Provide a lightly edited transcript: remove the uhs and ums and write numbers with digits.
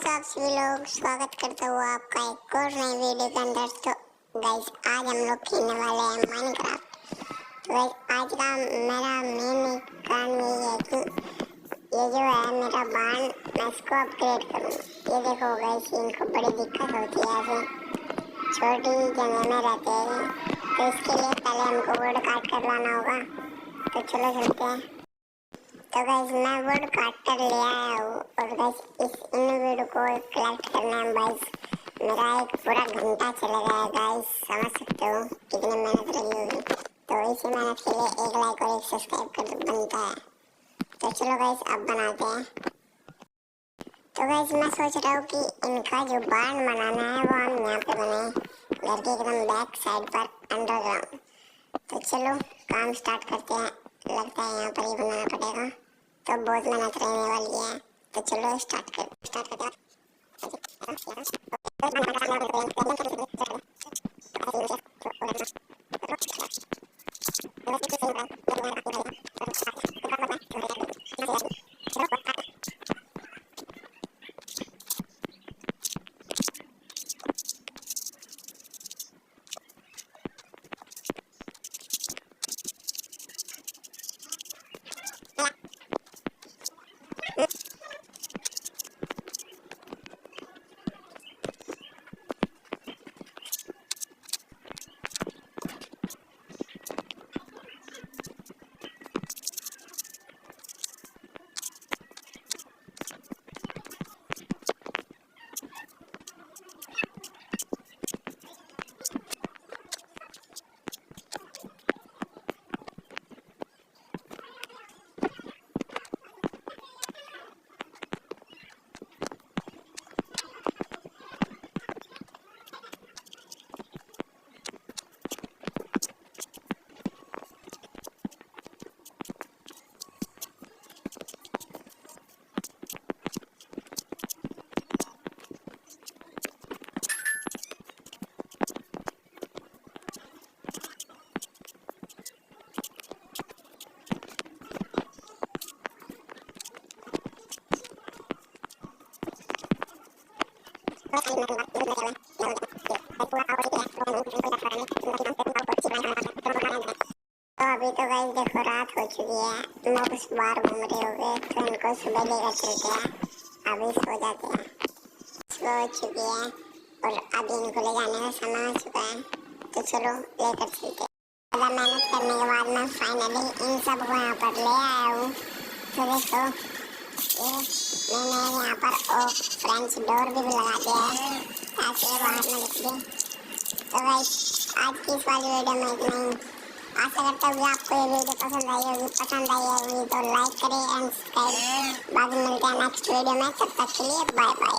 तो आप सभी लोग स्वागत करता हूँ आपका एक और नई वीडियो के अंदर। तो गाइस आज हम लोग खेलने वाले हैं माइनक्राफ्ट। तो गाइस आज का मेरा मेन काम यही है कि ये जो है मेरा बाण मैं इसको अपग्रेड करूँ। ये देखो गाइस इनको बड़ी दिक्कत होती है, ऐसे छोटी जगह में रहते हैं, तो इसके लिए पहले हमको वुड काट कर लाना होगा। तो चलो चलते हैं। तो गाइस मैं वुड काट ले आया हूँ और गाइस इस इन वुड को कलेक्ट करना है। गाइस मेरा एक पूरा घंटा चला गया गाइस, समझ सकते हो कितनी मेहनत लगी होगी। तो इसी मेहनत के लिए एक लाइक और एक सब्सक्राइब कर बनता है। तो चलो गाइस अब बनाते हैं। तो गाइस मैं सोच रहा हूँ कि इनका जो बाण बनाना है वो हम यहाँ पे बनाए, घर के एकदम बैक साइड पर अंडरग्राउंड। तो चलो काम स्टार्ट करते हैं। लगता है यहाँ पर ही बनाना पड़ेगा, तो बहुत मेहनत रहने वाली है। तो चलो स्टार्ट करते हैं। तो अभी तो गाइस देखो रात हो चुकी है, लोग बाहर घूम रहे होंगे, तो इनको सुबह लेकर चलते हैं। अभी सो जाते हैं, सुबह हो चुकी है और अभी इनको ले जाने का समय हो चुका है। तो चलो लेकर चलते हैं। ज़्यादा मेहनत करने के बाद मैं फाइनली इन सब को यहाँ पर ले आया हूँ। तो देखो ये मैंने यहाँ पर फ्रेंच डोर भी लगा दिया है ताकि ये बाहर न निकले। तो गाइस आज की इस वाली वीडियो में इतना ही। आशा करता हूँ कि आपको ये वीडियो पसंद आई होगी। पसंद आई होगी तो लाइक करें एंड सब्सक्राइब। बाद में मिलते हैं नेक्स्ट वीडियो में, तब तक के लिए बाय बाय।